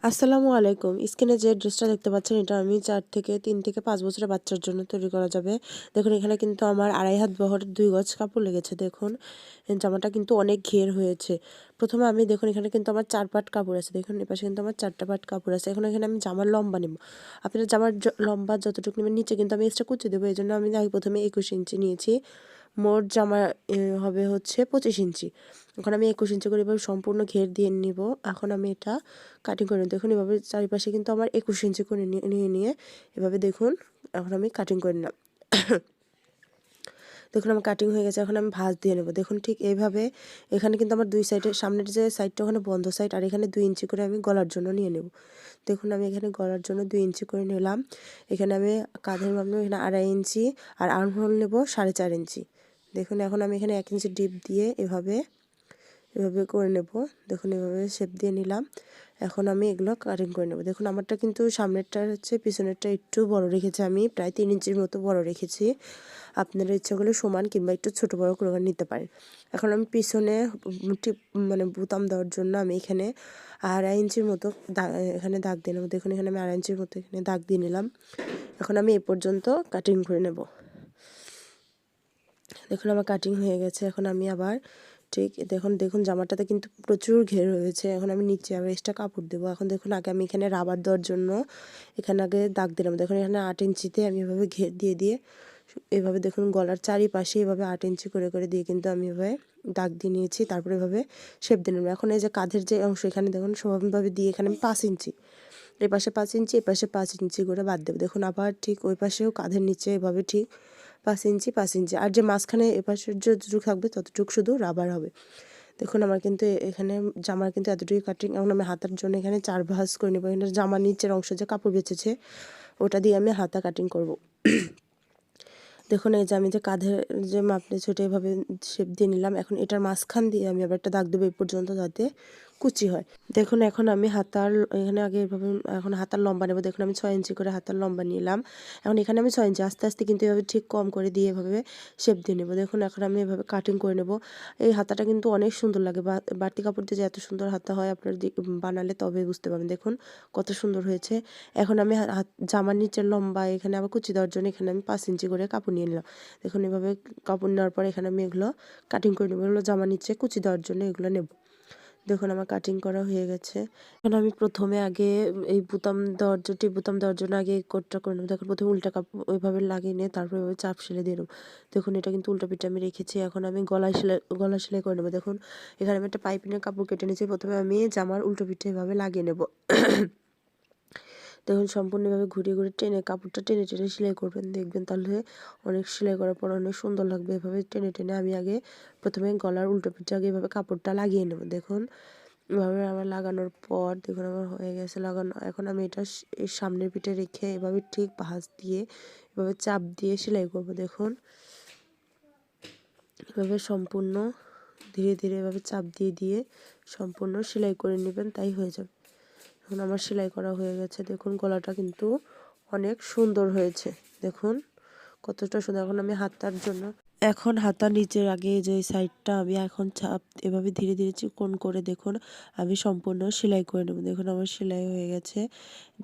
আসসালামু আলাইকুম। স্ক্রিনে যে ড্রেসটা দেখতে পাচ্ছেন এটা আমি 3 থেকে 5 বছরের বাচ্চার জন্য তৈরি করা যাবে। দেখুন এখানে কিন্তু আমার 2.5 হাত বহরের 2 গজ কাপড় লেগেছে। দেখুন জামাটা কিন্তু অনেক ঘের হয়েছে। প্রথমে আমি দেখুন এখানে কিন্তু আমার 4 পাট কাপড় আছে। দেখুন এপাশে কিন্তু আমার 4টা পাট কাপড় আছে। এখন এখানে আমি জামার লম্বা নেব। আপনারা জামার লম্বা যতটুকু নেবেন নিচে কিন্তু আমি এক্সট্রা কুচি দেবো। এজন্য আমি আগে প্রথমে 21 ইঞ্চি নিয়েছি। মোট জামা হবে হচ্ছে 25 ইঞ্চি। এখন আমি 21 ইঞ্চি করে এভাবে সম্পূর্ণ ঘের দিয়ে নিব। এখন আমি এটা কাটিং করে নেব। দেখুন এভাবে চারিপাশে কিন্তু আমার 21 ইঞ্চি করে নিয়ে এভাবে দেখুন এখন আমি কাটিং করে নিলাম। দেখুন আমার কাটিং হয়ে গেছে। এখন আমি ভাঁজ দিয়ে নেব। দেখুন ঠিক এইভাবে এখানে কিন্তু আমার 2 সাইডে সামনের যে সাইডটা ওখানে বন্ধ সাইড আর এখানে 2 ইঞ্চি করে আমি গলার জন্য নিয়ে নেব। দেখুন আমি এখানে গলার জন্য 2 ইঞ্চি করে নিলাম। এখানে আমি কাঁধের মাপ নেব এখানে 2.5 ইঞ্চি আর আর্মহোল নেব 4.5 ইঞ্চি। দেখুন এখন আমি এখানে 1 ইঞ্চি ডিপ দিয়ে এভাবে করে নেব। দেখুন এভাবে শেপ দিয়ে নিলাম। এখন আমি এগুলো কাটিং করে নেব। দেখুন আমারটা কিন্তু সামনেরটা হচ্ছে পিছনেরটা একটু বড় রেখেছি, আমি প্রায় 3 ইঞ্চির মতো বড় রেখেছি। আপনারা ইচ্ছা করলে সমান কিংবা একটু ছোট বড় করে নিতে পারেন। এখন আমি পিছনে টিপ মানে বুতাম দেওয়ার জন্য আমি এখানে 2.5 ইঞ্চির মতো এখানে দাগ দিয়ে নেব। দেখুন এখানে আমি 2.5 ইঞ্চির মতো এখানে দাগ দিয়ে নিলাম। এখন আমি এ পর্যন্ত কাটিং করে নেব। দেখুন আমার কাটিং হয়ে গেছে। এখন আমি আবার ঠিক দেখুন জামাটাতে কিন্তু প্রচুর ঘের হয়েছে। এখন আমি নিচে আবার এক্সট্রা কাপড় দেবো। এখন দেখুন আগে আমি এখানে রাবার দেওয়ার জন্য এখানে আগে দাগ দিলাম। দেখুন এখানে 8 ইঞ্চিতে আমি এভাবে ঘের দিয়ে এভাবে দেখুন গলার চারিপাশে এভাবে 8 ইঞ্চি করে দিয়ে কিন্তু আমি এভাবে দাগ দিয়ে নিয়েছি। তারপরে এভাবে শেপ দিয়ে নেব। এখন এই যে কাঁধের যে অংশ এখানে দেখুন সমানভাবে দিয়ে এখানে আমি 5 ইঞ্চি, এই পাশে 5 ইঞ্চি, এই পাশে 5 ইঞ্চি করে বাদ দেবো। দেখুন আবার ঠিক ওই পাশেও কাঁধের নিচে এভাবে ঠিক 5 ইঞ্চি 5 ইঞ্চি, আর যে মাঝখানে এপাশের যতটুকু থাকবে ততটুকু শুধু রাবার হবে। দেখুন আমার কিন্তু এখানে জামার কিন্তু এতটুকু কাটিং। এখন আমি হাতার জন্য এখানে 4 ভাঁজ করে নেব। এখানে জামার নিচের অংশ যে কাপড় বেঁচেছে ওটা দিয়ে আমি হাতা কাটিং করব। দেখুন এই যে আমি যে কাঁধের যে মাপ নিয়েছি ওটা এভাবে শেপ দিয়ে নিলাম। এখন এটার মাঝখান দিয়ে আমি আবার একটা দাগ দেবো এই পর্যন্ত যাতে কুচি হয়। দেখুন এখন আমি হাতার এখানে আগে এভাবে এখন হাতার লম্বা নেব। দেখুন আমি 6 ইঞ্চি করে হাতার লম্বা নিলাম। এখন এখানে আমি 6 ইঞ্চি আস্তে আস্তে কিন্তু এভাবে ঠিক কম করে দিয়ে এভাবে শেপ দিয়ে নেব। দেখুন এখন আমি এভাবে কাটিং করে নেব। এই হাতাটা কিন্তু অনেক সুন্দর লাগে। বাড়তি কাপড় দিয়ে যে এত সুন্দর হাতা হয় আপনারা বানালে তবে বুঝতে পারবেন। দেখুন কত সুন্দর হয়েছে। এখন আমি জামার নিচের লম্বা এখানে আবার কুচি দেওয়ার জন্য এখানে আমি 5 ইঞ্চি করে কাপড় নিয়ে নিলাম। দেখুন এভাবে কাপড় নেওয়ার পর এখানে আমি এগুলো কাটিং করে নেব। এগুলো জামার নিচে কুচি দেওয়ার জন্য এগুলো নেব। দেখুন আমার কাটিং করা হয়ে গেছে। এখন আমি প্রথমে আগে এই বুতাম দেওয়ার জন্য আগে এই কোটটা করে নেব। দেখুন প্রথমে উল্টা কাপড় ওইভাবে লাগিয়ে নিয়ে তারপর ওইভাবে চাপ সেলাই দিয়ে নেব। দেখুন এটা কিন্তু উল্টা পিঠে আমি রেখেছি। এখন আমি গলা সেলাই করে নেব। দেখুন এখানে আমি একটা পাইপিনের কাপড় কেটে নিয়েছি। প্রথমে আমি জামার উল্টো পিঠে এভাবে লাগিয়ে নেব। দেখুন সম্পূর্ণভাবে ঘুরিয়ে টেনে কাপড়টা টেনে সেলাই করবেন। দেখবেন তাহলে অনেক সেলাই করার পর অনেক সুন্দর লাগবে। এভাবে টেনে আমি আগে প্রথমে গলার উল্টো পিঠে আগে এভাবে কাপড়টা লাগিয়ে নেব। দেখুন এভাবে আমার লাগানোর পর দেখুন আমার হয়ে গেছে লাগানো। এখন আমি এটা এই সামনের পিঠে রেখে এভাবে ঠিক ভাঁজ দিয়ে এভাবে চাপ দিয়ে সেলাই করব। দেখুন এভাবে সম্পূর্ণ ধীরে এভাবে চাপ দিয়ে সম্পূর্ণ সেলাই করে নেবেন, তাই হয়ে যাবে। এখন আমার সেলাই করা হয়ে গেছে। দেখুন গলাটা কিন্তু অনেক সুন্দর হয়েছে। দেখুন কতটা সুন্দর। এখন আমি হাতার নিচের আগে যে সাইডটা আমি এখন চাপ এভাবে ধীরে চিকন করে দেখুন আমি সম্পূর্ণ সেলাই করে নেব। দেখুন আমার সেলাই হয়ে গেছে।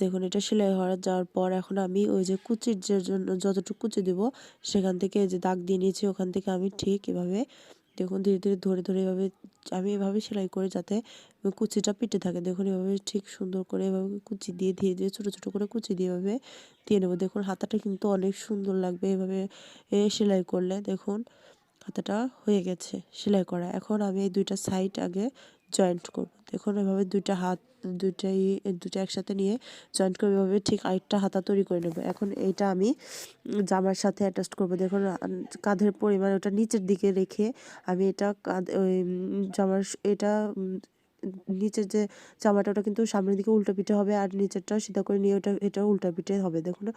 দেখুন এটা সেলাই হয়ে যাওয়ার পর এখন আমি ওই যে কুচির জন্য যতটুকু কুচি দেবো সেখান থেকে যে দাগ দিয়ে নিয়েছি ওখান থেকে আমি ঠিক এভাবে দেখুন ধীরে ধরে এভাবে আমি এভাবে সেলাই করে যাতে কুচিটা পিটে থাকে। দেখুন এভাবে ঠিক সুন্দর করে এভাবে কুচি দিয়ে ধীরে ছোট করে কুচি দিয়ে এভাবে দিয়ে নেবো। দেখুন হাতাটা কিন্তু অনেক সুন্দর লাগবে এভাবে সেলাই করলে। দেখুন হাতাটা হয়ে গেছে সেলাই করা। এখন আমি এই দুইটা সাইড আগে জয়েন্ট করব। দেখুন এভাবে দুইটা একসাথে নিয়ে জয়েন্ট করে এভাবে ঠিক আরেকটা হাতা তৈরি করে নেব। এখন এইটা আমি জামার সাথে অ্যাটাচ করব। দেখুন কাঁধের পরিমাণ ওটা নিচের দিকে রেখে আমি এটা ওই জামার এটা নিচের যে জামাটা ওটা কিন্তু সামনের দিকে উল্টো পিঠে হবে আর নিচেরটা সিধা করে নিয়ে এটা উল্টা পিঠে হবে। দেখুন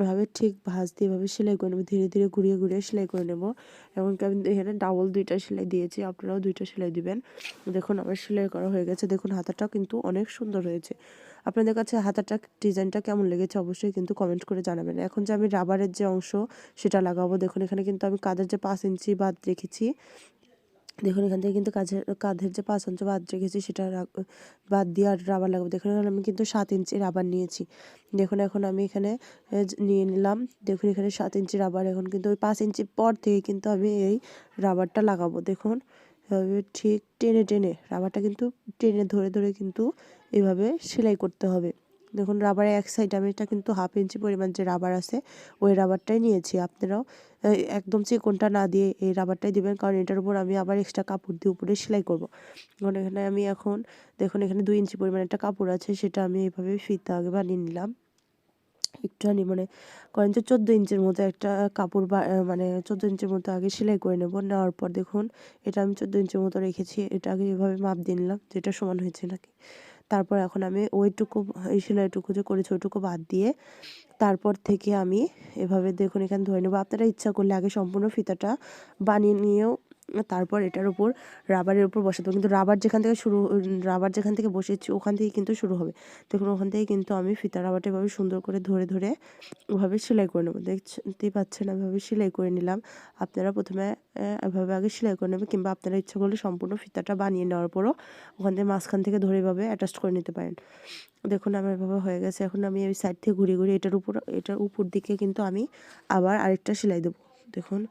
এভাবে ঠিক ভাঁজ দিয়ে এভাবে সেলাই করে নেব। ধীরে ঘুরিয়ে সেলাই করে নেব। এমনকি আমি এখানে ডাবল 2টা সেলাই দিয়েছি, আপনারাও 2টা সেলাই দিবেন। দেখুন আমার সেলাই করা হয়ে গেছে। দেখুন হাতাটা কিন্তু অনেক সুন্দর হয়েছে। আপনাদের কাছে হাতাটা ডিজাইনটা কেমন লেগেছে অবশ্যই কিন্তু কমেন্ট করে জানাবেন। এখন যে আমি রাবারের যে অংশ সেটা লাগাবো। দেখুন এখানে কিন্তু আমি কাঁধের যে 5 ইঞ্চি বাদ রেখেছি দেখুন এখান থেকে কিন্তু কাঁধের যে 5 ইঞ্চি বাদ রেখেছি সেটা বাদ দিয়ে আর রাবার লাগাবো। দেখুন এখানে আমি কিন্তু 7 ইঞ্চি রাবার নিয়েছি। দেখুন এখন আমি এখানে নিয়ে নিলাম। দেখুন এখানে 7 ইঞ্চি রাবার, এখন কিন্তু ওই 5 ইঞ্চি পর থেকে কিন্তু আমি এই রাবারটা লাগাবো। দেখুন এভাবে ঠিক টেনে টেনে রাবারটা কিন্তু টেনে ধরে ধরে কিন্তু এভাবে সেলাই করতে হবে। দেখুন রাবারের এক সাইড আমি এটা কিন্তু 1/2 ইঞ্চি পরিমাণ যে রাবার আছে ওই রাবারটাই নিয়েছি। আপনারাও একদম চিকনটা না দিয়ে এই রাবারটাই দিবেন, কারণ এটার উপর আমি আবার এক্সট্রা কাপড় দিয়ে উপরে সেলাই করব। কারণ এখানে আমি এখন দেখুন এখানে 2 ইঞ্চি পরিমাণ একটা কাপড় আছে, সেটা আমি এভাবে ফিতা আগে বানিয়ে নিলাম। একটুখানি মনে করেন যে 14 ইঞ্চির মতো একটা কাপড় মানে 14 ইঞ্চির মতো আগে সেলাই করে নেব। নেওয়ার পর দেখুন এটা আমি 14 ইঞ্চির মতো রেখেছি, এটা আগে এভাবে মাপ দিয়ে নিলাম যে এটা সমান হয়েছে নাকি। তারপর এখন আমি ওইটুকু এই সেলাইটুকু যে করেছি ওইটুকু বাদ দিয়ে তারপর থেকে আমি এভাবে দেখুন এখানে ধরে নেব। আপনারা ইচ্ছা করলে আগে সম্পূর্ণ ফিতাটা বানিয়ে নিয়েও তারপর এটার উপর রাবারের উপর বসাতে হবে, কিন্তু রাবার যেখান থেকে বসিয়েছি ওখান থেকে কিন্তু শুরু হবে। দেখুন ওখান থেকে কিন্তু আমি ফিতা রাবারটা এভাবে সুন্দর করে ধরে ধরে ওভাবে সেলাই করে নেবো। দেখতেই পাচ্ছেন আমি এভাবে সেলাই করে নিলাম। আপনারা প্রথমে এভাবে আগে সেলাই করে নেবেন, কিংবা আপনারা ইচ্ছা করলে সম্পূর্ণ ফিতাটা বানিয়ে নেওয়ার পরও ওখান থেকে মাঝখান থেকে ধরে এভাবে অ্যাটাচ করে নিতে পারেন। দেখুন আমার এভাবে হয়ে গেছে। এখন আমি এই সাইড থেকে ঘুরিয়ে ঘুরিয়ে এটার উপর দিকে কিন্তু আমি আবার আরেকটা সেলাই দেবো। দেখুন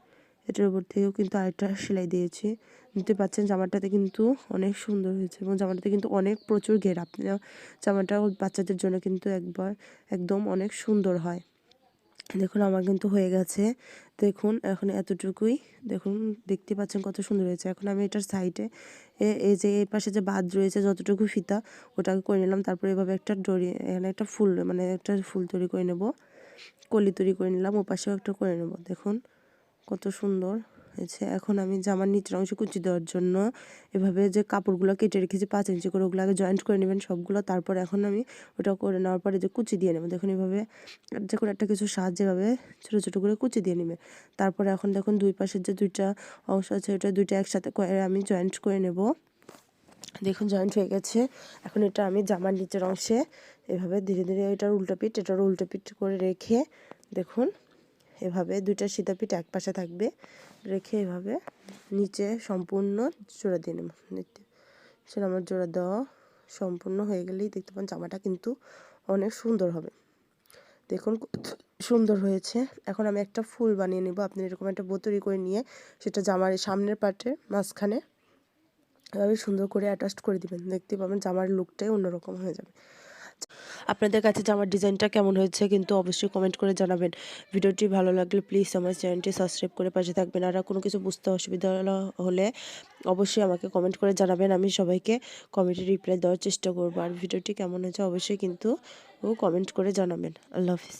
এটার উপর থেকেও কিন্তু আরেকটা সেলাই দিয়েছি। দেখতে পাচ্ছেন জামাটাতে কিন্তু অনেক সুন্দর হয়েছে এবং জামাটাতে কিন্তু অনেক প্রচুর ঘের। আপনারা জামাটা বাচ্চাদের জন্য কিন্তু একদম অনেক সুন্দর হয়। দেখুন আমার কিন্তু হয়ে গেছে। দেখুন এখন এতটুকুই, দেখুন দেখতে পাচ্ছেন কত সুন্দর হয়েছে। এখন আমি এটার সাইডে এই যে এই পাশে যে বাদ রয়েছে যতটুকু ফিতা ওটাকে করে নিলাম। তারপরে এভাবে একটা ডরি এখানে একটা ফুল মানে একটা ফুল তৈরি করে নেব, কলি তৈরি করে নিলাম, ও পাশেও একটা করে নেব। দেখুন কত সুন্দর হয়েছে। এখন আমি জামার নিচের অংশ কুচি দেওয়ার জন্য এভাবে যে কাপড়গুলো কেটে রেখেছি 5 ইঞ্চি করে ওগুলো আগে জয়েন্ট করে নেবেন সবগুলো। তারপর এখন আমি ওটা করে নেওয়ার পরে যে কুচি দিয়ে নেব। দেখুন এভাবে যে কোনো একটা কিছু সাহায্যে এভাবে ছোটো ছোটো করে কুচি দিয়ে নেবে। তারপরে এখন দেখুন দুই পাশের যে দুইটা অংশ আছে ওটা দুইটা একসাথে করে আমি জয়েন্ট করে নেব। দেখুন জয়েন্ট হয়ে গেছে। এখন এটা আমি জামার নিচের অংশে এভাবে ধীরে ধীরে এটার উল্টো পিঠ করে রেখে দেখুন এভাবে দুইটা সিধা পিঠ এক পাশে থাকবে রেখে এভাবে নিচে সম্পূর্ণ জোড়া দিয়ে নেব। সেটা আমার জোড়া দেওয়া সম্পূর্ণ হয়ে গেলেই দেখতে পান জামাটা কিন্তু অনেক সুন্দর হবে। দেখুন সুন্দর হয়েছে। এখন আমি একটা ফুল বানিয়ে নেব। আপনি এরকম একটা বোতরি করে নিয়ে সেটা জামার সামনের পার্টের মাঝখানে এভাবে সুন্দর করে অ্যাটাচ করে দিবেন। দেখতে পাবেন জামার লুকটাই অন্যরকম হয়ে যাবে। আপনাদের কাছে জামার ডিজাইনটা কেমন হয়েছে কিন্তু অবশ্যই কমেন্ট করে জানাবেন। ভিডিওটি ভালো লাগলে প্লিজ আমার চ্যানেলটি সাবস্ক্রাইব করে পাশে থাকবেন। আর কোনো কিছু বুঝতে অসুবিধা হলে অবশ্যই আমাকে কমেন্ট করে জানাবেন। আমি সবাইকে কমেন্টে রিপ্লাই দেওয়ার চেষ্টা করব। আর ভিডিওটি কেমন হয়েছে অবশ্যই কিন্তু কমেন্ট করে জানাবেন। আল্লাহ হাফিজ।